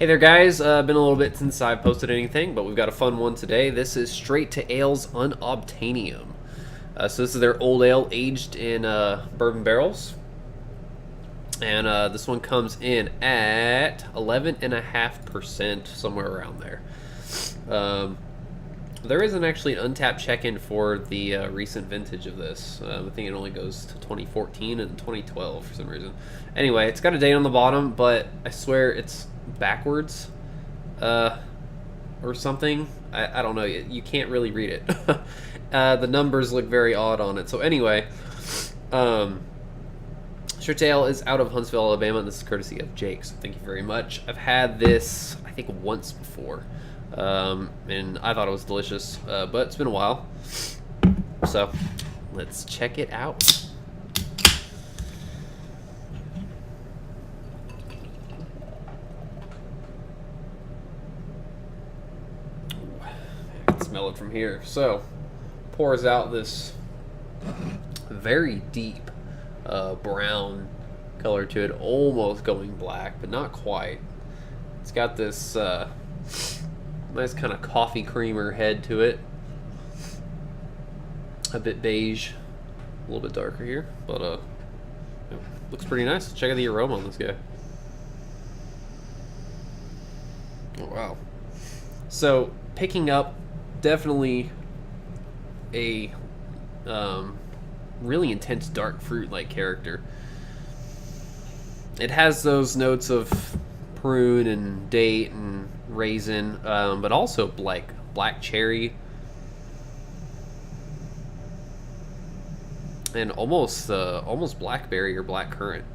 Hey there, guys. Been a little bit since I've posted anything, but we've got a fun one today. This is Straight to Ale's Unobtainium. So this is their old ale aged in bourbon barrels. And this one comes in at 11.5%, somewhere around there. There isn't actually an untapped check-in for the recent vintage of this. I think it only goes to 2014 and 2012 for some reason. Anyway, it's got a date on the bottom, but I swear it's backwards or something. I don't know. You can't really read it. The numbers look very odd on it. So anyway, Straight to Ale is out of Huntsville, Alabama, and this is courtesy of Jake, so thank you very much. I've had this, I think, once before, and I thought it was delicious, but it's been a while, so let's check it out. I can smell it from here. So, pours out this very deep brown color to it, almost going black, but not quite. It's got this nice kind of coffee creamer head to it. A bit beige, a little bit darker here, but looks pretty nice. Check out the aroma on this guy. Oh, wow. So, picking up definitely a really intense dark fruit-like character. It has those notes of prune and date and raisin, but also like black cherry and almost blackberry or black currant.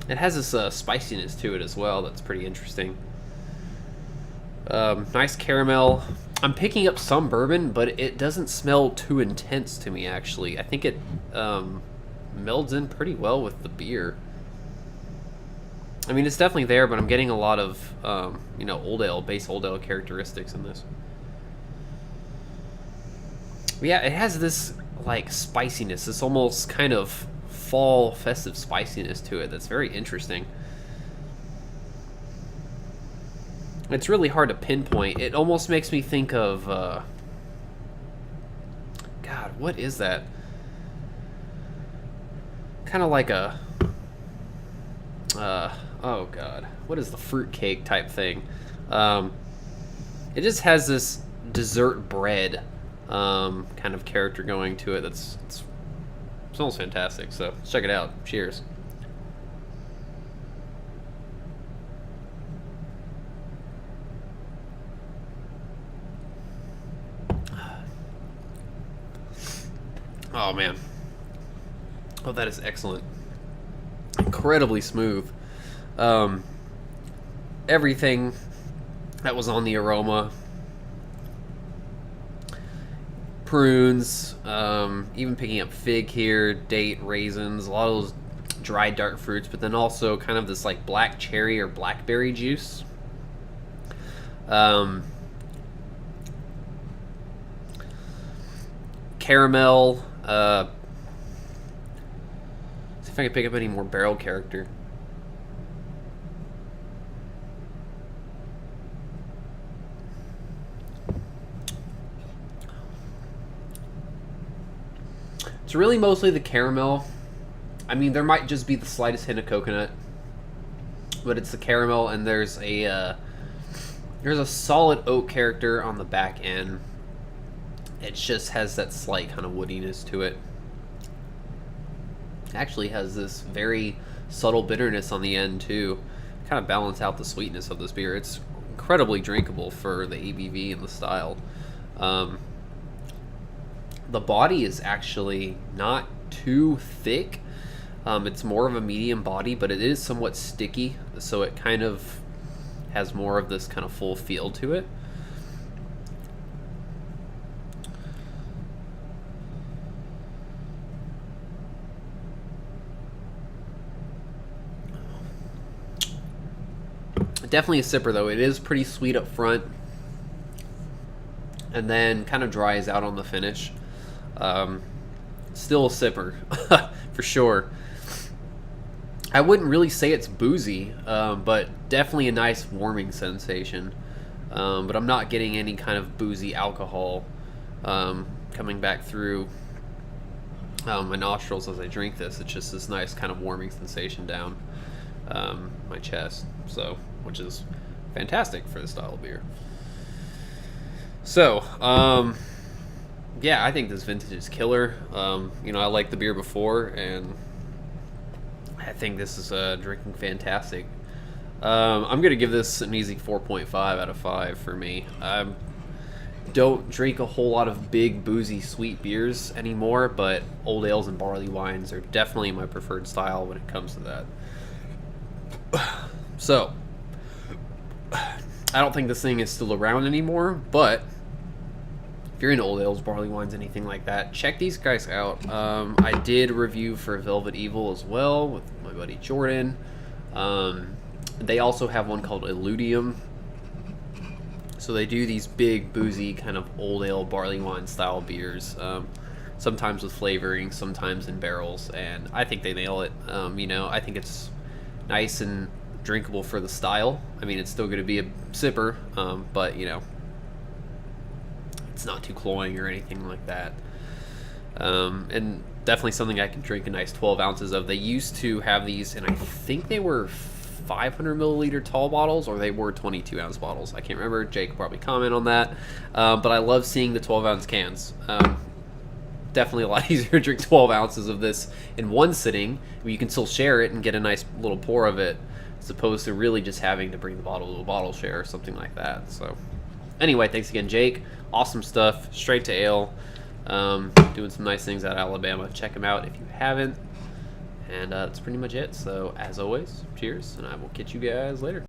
It has this spiciness to it as well that's pretty interesting. Nice caramel. I'm picking up some bourbon, but it doesn't smell too intense to me, actually. I think it melds in pretty well with the beer. I mean, it's definitely there, but I'm getting a lot of, base old ale characteristics in this. But yeah, it has this, like, spiciness, this almost kind of fall festive spiciness to it that's very interesting. It's really hard to pinpoint. It almost makes me think of, God, what is that? Kind of like a, oh God, what is the fruitcake type thing? It just has this dessert bread, kind of character going to it. It smells fantastic. So let's check it out. Cheers. Oh, man. Oh, that is excellent. Incredibly smooth. Everything that was on the aroma. Prunes, even picking up fig here, date, raisins, a lot of those dried dark fruits, but then also kind of this like black cherry or blackberry juice. Caramel. See if I can pick up any more barrel character. It's really mostly the caramel. I mean, there might just be the slightest hint of coconut, but it's the caramel, and there's a solid oak character on the back end. It just has that slight kind of woodiness to it. It actually has this very subtle bitterness on the end too, kind of balance out the sweetness of this beer. It's incredibly drinkable for the ABV and the style. The body is actually not too thick. It's more of a medium body, but it is somewhat sticky, so it kind of has more of this kind of full feel to it. Definitely a sipper, though. It is pretty sweet up front, and then kind of dries out on the finish. Still a sipper, for sure. I wouldn't really say it's boozy, but definitely a nice warming sensation. But I'm not getting any kind of boozy alcohol coming back through my nostrils as I drink this. It's just this nice kind of warming sensation down my chest, so which is fantastic for this style of beer. So, yeah, I think this vintage is killer. You know, I liked the beer before, and I think this is drinking fantastic. I'm going to give this an easy 4.5 out of 5 for me. I don't drink a whole lot of big, boozy, sweet beers anymore, but old ales and barley wines are definitely my preferred style when it comes to that. So, I don't think this thing is still around anymore, but if you're into old ales, barley wines, anything like that, check these guys out. I did review for Velvet Evil as well with my buddy Jordan. They also have one called Illudium. So they do these big, boozy, kind of old ale, barley wine style beers. Sometimes with flavoring, sometimes in barrels, and I think they nail it. You know, I think it's nice and drinkable for the style. I mean, it's still going to be a sipper, but, you know, it's not too cloying or anything like that. And definitely something I can drink a nice 12 ounces of. They used to have these, and I think they were 500 milliliter tall bottles, or they were 22 ounce bottles. I can't remember. Jake will probably comment on that. But I love seeing the 12 ounce cans. Definitely a lot easier to drink 12 ounces of this in one sitting. You can still share it and get a nice little pour of it, as opposed to really just having to bring the bottle to a bottle share or something like that. So anyway, thanks again, Jake. Awesome stuff. Straight to ale. Doing some nice things out of Alabama. Check him out if you haven't. And that's pretty much it. So as always, cheers, and I will catch you guys later.